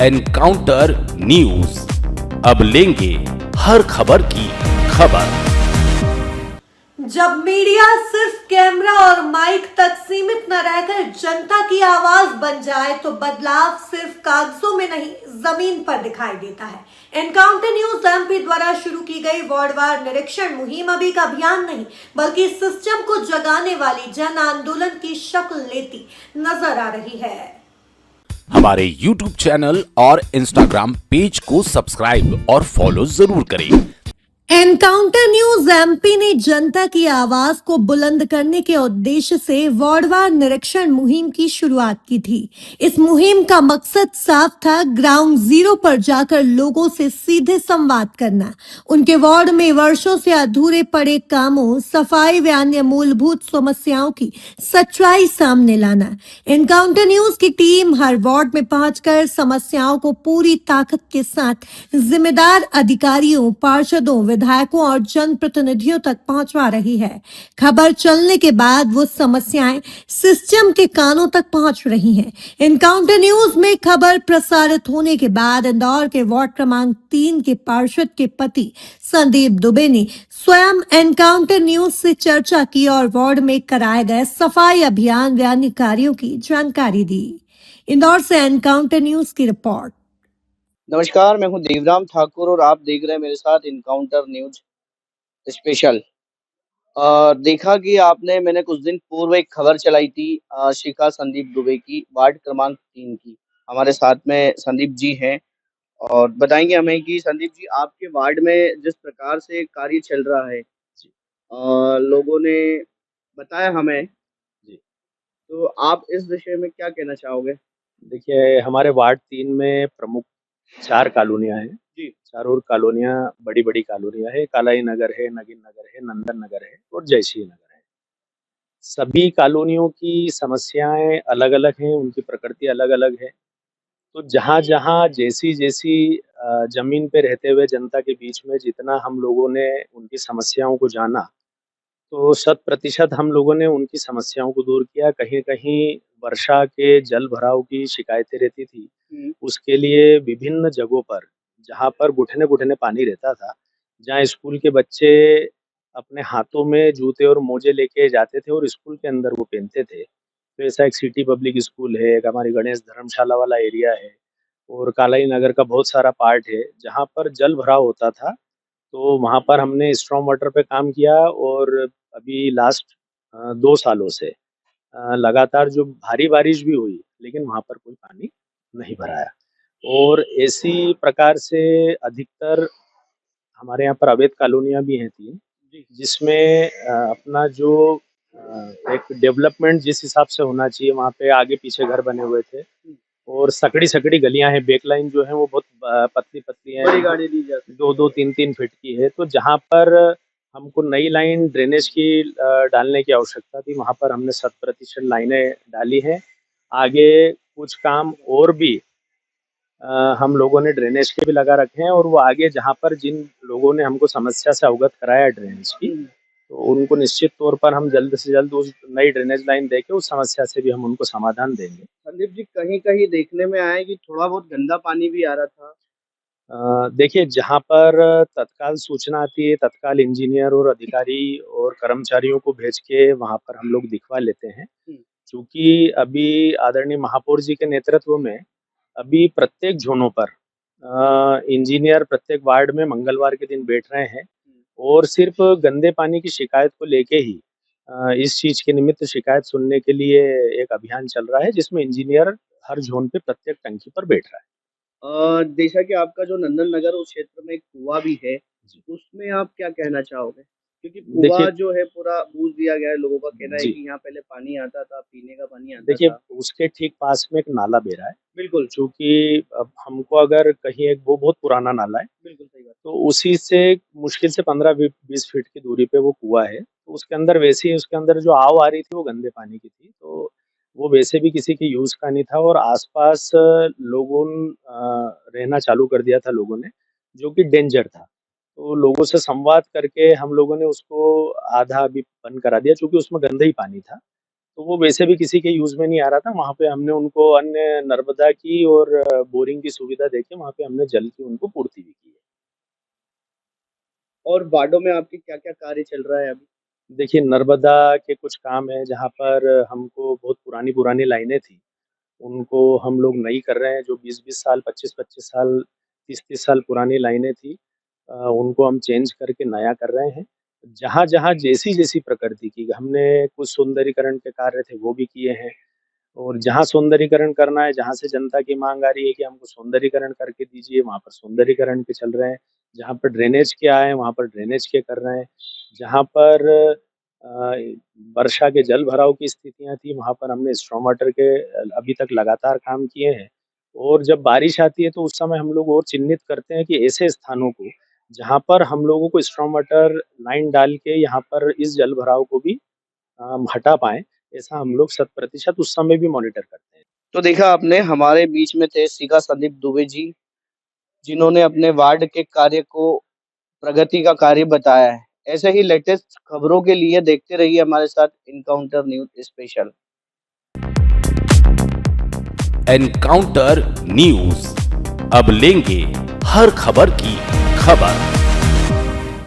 Encounter news, अब लेंगे हर खबर की खबर। जब मीडिया सिर्फ कैमरा और माइक तक सीमित न रहकर जनता की आवाज बन जाए तो बदलाव सिर्फ कागजों में नहीं जमीन पर दिखाई देता है। एनकाउंटर न्यूज एमपी द्वारा शुरू की गई वार्डवार निरीक्षण मुहिम अभी का अभियान नहीं बल्कि सिस्टम को जगाने वाली जन आंदोलन की शक्ल लेती नजर आ रही है। हमारे YouTube चैनल और Instagram पेज को सब्सक्राइब और फॉलो जरूर करें। एनकाउंटर न्यूज एमपी ने जनता की आवाज को बुलंद करने के उद्देश्य से वार्डवार निरीक्षण मुहिम की शुरुआत की थी। इस मुहिम का मकसद साफ था, ग्राउंड जीरो पर जाकर लोगों से सीधे संवाद करना, उनके वार्ड में वर्षों से अधूरे पड़े कामों, सफाई व अन्य मूलभूत समस्याओं की सच्चाई सामने लाना। एनकाउंटर न्यूज की टीम हर वार्ड में पहुंचकर समस्याओं को पूरी ताकत के साथ जिम्मेदार अधिकारियों, पार्षदों, विधायकों और जनप्रतिनिधियों तक पहुंचवा रही है। खबर चलने के बाद वो समस्याएं सिस्टम के कानों तक पहुंच रही हैं। एनकाउंटर न्यूज में खबर प्रसारित होने के बाद इंदौर के वार्ड क्रमांक 3 के पार्षद के पति संदीप दुबे ने स्वयं एनकाउंटर न्यूज से चर्चा की और वार्ड में कराए गए सफाई अभियान व अन्य कार्यों की जानकारी दी। इंदौर से एनकाउंटर न्यूज की रिपोर्ट। नमस्कार, मैं हूं देवराम ठाकुर और आप देख रहे हैं मेरे साथ इनकाउंटर न्यूज स्पेशल। देखा कि मैंने कुछ दिन पूर्व एक खबर चलाई थी शिखा संदीप दुबे की, वार्ड क्रमांक 3 की। हमारे साथ में संदीप जी हैं और बताएंगे हमें कि संदीप जी, आपके वार्ड में जिस प्रकार से कार्य चल रहा है, लोगों ने बताया हमें जी, तो आप इस विषय में क्या कहना चाहोगे? देखिए, हमारे वार्ड 3 में प्रमुख 4 कॉलोनियाँ हैं। जी। चारों कॉलोनियाँ बड़ी-बड़ी कॉलोनियाँ हैं। कालाई नगर है, नगीन नगर है, नंदन नगर है और जयश्री नगर है। सभी कॉलोनियों की समस्याएँ अलग-अलग हैं, उनकी प्रकृति अलग-अलग है। तो जहाँ-जहाँ जैसी-जैसी ज़मीन पे रहते हुए जनता के बीच में जितना हम लोगों ने उनकी समस्याओं को जाना, तो शत प्रतिशत हम लोगों ने उनकी समस्याओं को दूर किया। कहीं-कहीं वर्षा के जल भराव की शिकायतें रहती थी। हुँ। उसके लिए विभिन्न जगहों पर, जहाँ पर घुटने-घुटने पानी रहता था, जहाँ स्कूल के बच्चे अपने हाथों में जूते और मोजे लेके जाते थे और स्कूल के अंदर वो पहनते थे। तो ऐसा एक सिटी पब्लिक स्कूल है, एक हमारी गणेश धर्मशाला वाला एरिया है और कालाई नगर का बहुत सारा पार्ट है, जहाँ पर जल भराव होता था। तो वहाँ पर हमने स्टॉर्म वाटर पे काम किया और अभी लास्ट 2 सालों से लगातार जो भारी बारिश भी हुई, लेकिन वहाँ पर कोई पानी नहीं भरा है। और इसी प्रकार से अधिकतर हमारे यहाँ पर अवैध कॉलोनियाँ भी हैं 3, जिसमें अपना जो एक डेवलपमेंट जिस हिसाब से होना चाहिए, वहाँ पे आगे-पीछे घर बने हुए थे और सकड़ी-सकड़ी गलियाँ हैं। बैक लाइन जो है वो बहुत पतली-पतली है। बड़ी गाड़ी दी जाती है। 2-2, 3-3 फीट की है। तो जहाँ पर हमको नई लाइन ड्रेनेज की डालने की आवश्यकता थी, वहाँ पर हमने शत प्रतिशत लाइनें डाली हैं। आगे कुछ काम और भी हम लोगों ने ड्रेनेज के भी लगा रखे हैं और वो आगे जहाँ पर जिन लोगों ने हमको समस्या से अवगत कराया ड्रेनेज की, तो उनको निश्चित तौर पर हम जल्द से जल्द उस नई ड्रेनेज लाइन देके उस समस्या से भी हम उनको समाधान देंगे। संदीप जी, कहीं-कहीं देखने में आया है कि थोड़ा बहुत गंदा पानी भी आ रहा था। देखिए, जहाँ पर तत्काल सूचना आती है, तत्काल इंजीनियर और अधिकारी और कर्मचारियों को भेज के वहाँ पर हम लोग दिखवा लेते हैं। हुँ। चूँकि अभी आदरणीय महापौर जी के नेतृत्व में अभी प्रत्येक ज़ोनों पर इंजीनियर प्रत्येक वार्ड में मंगलवार के दिन बैठ रहे हैं और सिर्फ़ गंदे पानी की शिकायत को लेके ही इस चीज़ के निमित्त शिकायत सुनने के लिए एक अभियान चल रहा है, जिसमें इंजीनियर हर ज़ोन पे प्रत्येक टंकी पर बैठ रहा है। जैसा कि आपका जो नंदन नगर उस क्षेत्र में एक कुआँ भी है, जी। उसमें आप क्या कहना चाहोगे? क्योंकि देखिए कुआँ जो है पूरा बूझ दिया गया है, लोगों का कहना है जी। कि यहाँ पहले पानी आता था, पीने का पानी आता देखिए, था। उसके ठीक पास में एक नाला बह रहा है। बिल्कुल, चूँकि अब हमको अगर कहीं एक वो बहुत पुराना नाला है, बिल्कुल सही बात। तो उसी से मुश्किल से 15 बी 20 फीट की दूरी पे वो कुआँ है। तो उसके अंदर वैसे ही उसके अंदर जो आव आ रही थी, वो गंदे पानी की थी। तो वो वैसे भी किसी के यूज़ का नहीं था और आस-पास रहना चालू कर दिया था लोगों ने, जो कि डेंजर था। तो लोगों से संवाद करके हम लोगों ने उसको आधा अभी बंद करा दिया, चूँकि उसमें गंदा ही पानी था। तो वो वैसे भी किसी के यूज़ में नहीं आ रहा था। वहाँ पे हमने उनको अन्य नर्मदा की और बोरिंग की सुविधा देके वहाँ पे हमने जल की उनको पूर्ति भी की है। और वार्डों में आपके क्या-क्या कार्य चल रहा है अभी? देखिए, नर्मदा के कुछ काम हैं जहाँ पर हमको बहुत पुरानी-पुरानी लाइनें थी, उनको हम लोग नई कर रहे हैं। जो 20-20 साल, 25-25 साल, 30-30 साल पुरानी लाइनें थी, उनको हम चेंज करके नया कर रहे हैं। जहाँ-जहाँ जैसी-जैसी प्रकृति की हमने कुछ सौंदर्यीकरण के कार्य थे वो भी किए हैं। और जहाँ सौंदर्यीकरण करना है, जहाँ से जनता की माँग आ रही है कि हमको सौंदर्यीकरण करके दीजिए, वहाँ पर सौंदर्यीकरण के चल रहे हैं। जहाँ पर ड्रेनेज के आए हैं, वहाँ पर ड्रेनेज के कर रहे हैं। जहाँ पर वर्षा के जल भराव की स्थितियाँ थी, वहाँ पर हमने स्टॉर्म वाटर के अभी तक लगातार काम किए हैं। और जब बारिश आती है, तो उस समय हम लोग और चिह्नित करते हैं कि ऐसे स्थानों को, जहाँ पर हम लोगों को स्टॉर्म वाटर लाइन डाल के यहाँ पर इस जल भराव को भी हटा पाएँ, ऐसा हम लोग शत प्रतिशत उस समय भी मॉनिटर करते हैं। तो देखा आपने हमारे बीच में थे शिखा संदीप दुबे जी, जिन्होंने अपने वार्ड के कार्य को प्रगति का कार्य बताया है। ऐसे ही लेटेस्ट खबरों के लिए देखते रहिए हमारे साथ encounter news special. Encounter news, अब लेंगे हर खबर की खबर।